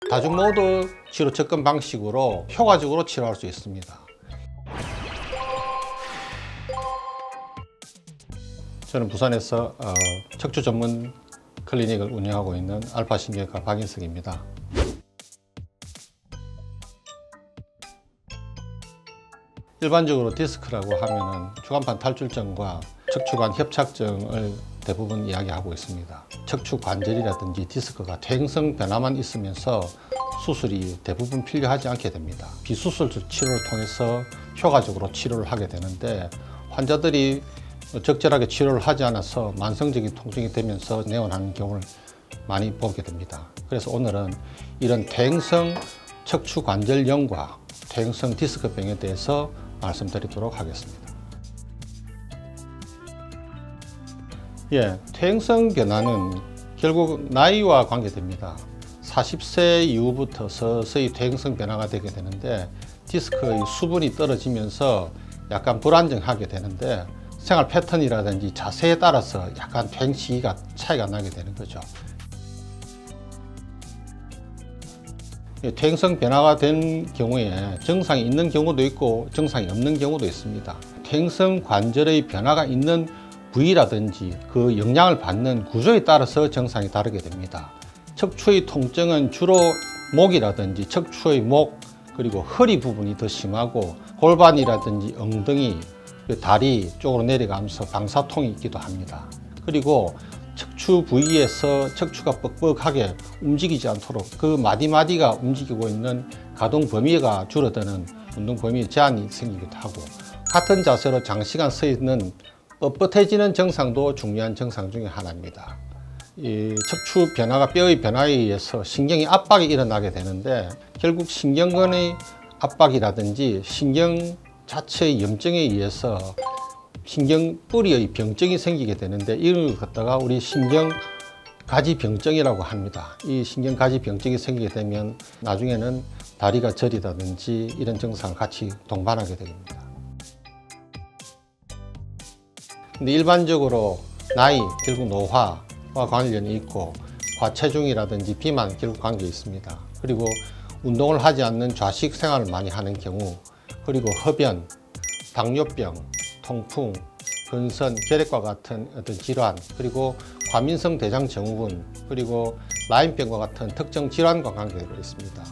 다중 모드 치료 접근 방식으로 효과적으로 치료할 수 있습니다. 저는 부산에서 척추 전문 클리닉을 운영하고 있는 알파 신경외과 박인석입니다. 일반적으로 디스크라고 하면은 추간판 탈출증과 척추관 협착증을 대부분 이야기하고 있습니다. 척추 관절이라든지 디스크가 퇴행성 변화만 있으면서 수술이 대부분 필요하지 않게 됩니다. 비수술 치료를 통해서 효과적으로 치료를 하게 되는데, 환자들이 적절하게 치료를 하지 않아서 만성적인 통증이 되면서 내원하는 경우를 많이 보게 됩니다. 그래서 오늘은 이런 퇴행성 척추 관절염과 퇴행성 디스크병에 대해서 말씀드리도록 하겠습니다. 퇴행성 변화는 결국 나이와 관계됩니다. 40세 이후부터 서서히 퇴행성 변화가 되게 되는데, 디스크의 수분이 떨어지면서 약간 불안정하게 되는데, 생활 패턴이라든지 자세에 따라서 약간 퇴행 시기가 차이가 나게 되는 거죠. 퇴행성 변화가 된 경우에 증상이 있는 경우도 있고 증상이 없는 경우도 있습니다. 퇴행성 관절의 변화가 있는 부위라든지 그 영향을 받는 구조에 따라서 증상이 다르게 됩니다. 척추의 통증은 주로 목이라든지 척추의 목, 그리고 허리 부분이 더 심하고, 골반이라든지 엉덩이, 다리 쪽으로 내려가면서 방사통이 있기도 합니다. 그리고 척추 부위에서 척추가 뻑뻑하게 움직이지 않도록 그 마디마디가 움직이고 있는 가동 범위가 줄어드는 운동 범위에 제한이 생기기도 하고, 같은 자세로 장시간 서 있는 뻣뻣해지는 증상도 중요한 증상 중에 하나입니다. 이 척추 변화가 뼈의 변화에 의해서 신경이 압박이 일어나게 되는데, 결국 신경근의 압박이라든지 신경 자체의 염증에 의해서 신경 뿌리의 병증이 생기게 되는데, 이걸 갖다가 우리 신경가지병증이라고 합니다. 이 신경가지병증이 생기게 되면 나중에는 다리가 저리다든지 이런 증상을 같이 동반하게 됩니다. 근데 일반적으로 나이, 결국 노화와 관련이 있고, 과체중이라든지 비만 결국 관계 있습니다. 그리고 운동을 하지 않는 좌식 생활을 많이 하는 경우, 그리고 흡연, 당뇨병, 통풍, 근선, 결핵과 같은 어떤 질환, 그리고 과민성 대장증후군, 그리고 라임병과 같은 특정 질환과 관계가 있습니다.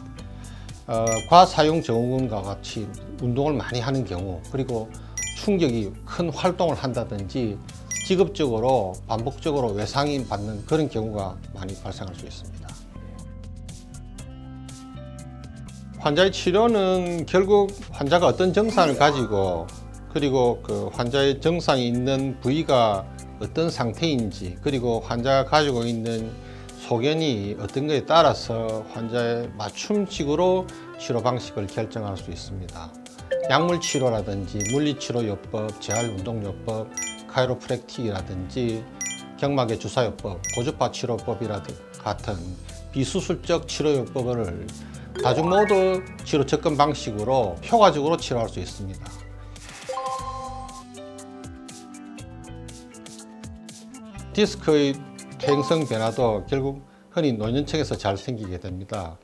과사용 증후군과 같이 운동을 많이 하는 경우, 그리고 충격이 큰 활동을 한다든지 직업적으로 반복적으로 외상이 받는 그런 경우가 많이 발생할 수 있습니다. 환자의 치료는 결국 환자가 어떤 증상을 가지고, 그리고 그 환자의 증상이 있는 부위가 어떤 상태인지, 그리고 환자가 가지고 있는 소견이 어떤 것에 따라서 환자의 맞춤식으로 치료 방식을 결정할 수 있습니다. 약물 치료라든지 물리치료요법, 재활운동요법, 카이로프랙틱이라든지 경막의 주사요법, 고주파 치료법이라든지 같은 비수술적 치료요법을 다중 모드 치료 접근 방식으로 효과적으로 치료할 수 있습니다. 디스크의 퇴행성 변화도 결국 흔히 노년층에서 잘 생기게 됩니다.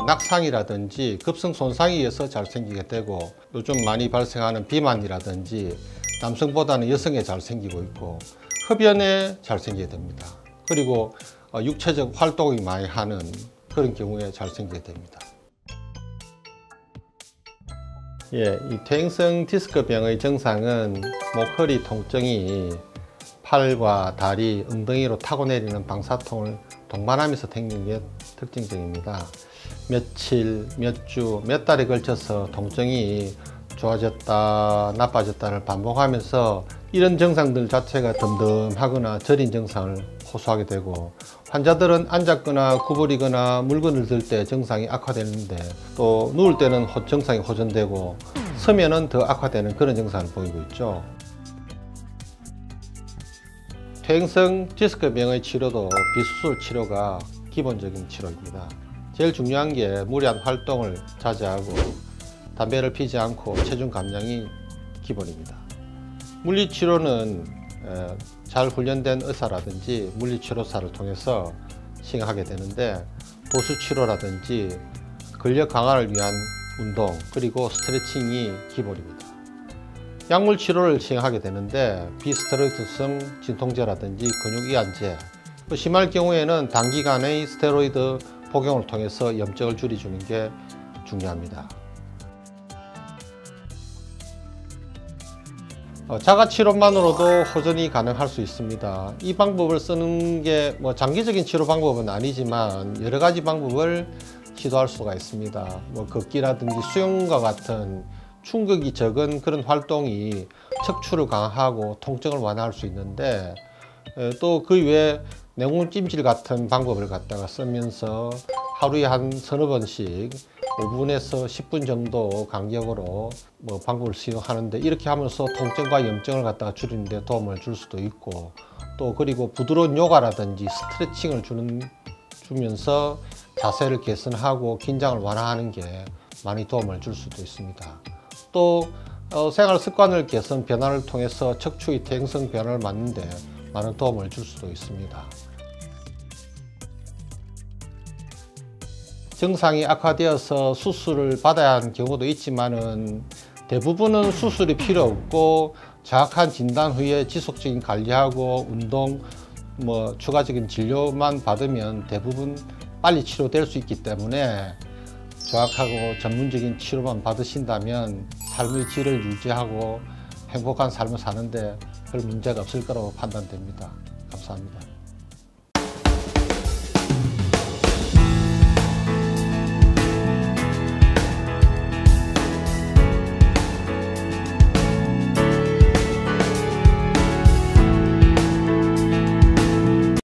낙상이라든지 급성 손상에 의해서 잘 생기게 되고, 요즘 많이 발생하는 비만이라든지 남성보다는 여성에 잘 생기고 있고, 흡연에 잘 생기게 됩니다. 그리고 육체적 활동이 많이 하는 그런 경우에 잘 생기게 됩니다. 이 퇴행성 디스크병의 증상은 목, 허리 통증이 팔과 다리, 엉덩이로 타고 내리는 방사통을 동반하면서 생기는 게 특징적입니다. 며칠, 몇 주, 몇 달에 걸쳐서 통증이 좋아졌다 나빠졌다를 반복하면서 이런 증상들 자체가 덤덤하거나 저린 증상을 호소하게 되고, 환자들은 앉았거나 구부리거나 물건을 들 때 증상이 악화되는데, 또 누울 때는 증상이 호전되고 서면은 더 악화되는 그런 증상을 보이고 있죠. 퇴행성 디스크병의 치료도 비수술 치료가 기본적인 치료입니다. 제일 중요한 게 무리한 활동을 자제하고 담배를 피지 않고 체중 감량이 기본입니다. 물리치료는 잘 훈련된 의사라든지 물리치료사를 통해서 시행하게 되는데, 보수 치료라든지 근력 강화를 위한 운동, 그리고 스트레칭이 기본입니다. 약물 치료를 시행하게 되는데 비스테로이드성 진통제라든지 근육이완제, 심할 경우에는 단기간의 스테로이드 복용을 통해서 염증을 줄여주는 게 중요합니다. 자가치료만으로도 호전이 가능할 수 있습니다. 이 방법을 쓰는 게 장기적인 치료 방법은 아니지만 여러 가지 방법을 시도할 수가 있습니다. 걷기라든지 수영과 같은 충격이 적은 그런 활동이 척추를 강화하고 통증을 완화할 수 있는데, 또 그 외에 냉온찜질 같은 방법을 갖다가 쓰면서 하루에 한 서너 번씩 5분에서 10분 정도 간격으로 방법을 시도하는데, 이렇게 하면서 통증과 염증을 갖다가 줄이는 데 도움을 줄 수도 있고, 또 그리고 부드러운 요가라든지 스트레칭을 주면서 자세를 개선하고 긴장을 완화하는 게 많이 도움을 줄 수도 있습니다. 또 생활 습관을 개선 변화를 통해서 척추의 퇴행성 변화를 막는 데 많은 도움을 줄 수도 있습니다. 증상이 악화되어서 수술을 받아야 하는 경우도 있지만은 대부분은 수술이 필요 없고 정확한 진단 후에 지속적인 관리하고 운동, 추가적인 진료만 받으면 대부분 빨리 치료될 수 있기 때문에 정확하고 전문적인 치료만 받으신다면 삶의 질을 유지하고 행복한 삶을 사는데 별 문제가 없을 거라고 판단됩니다. 감사합니다.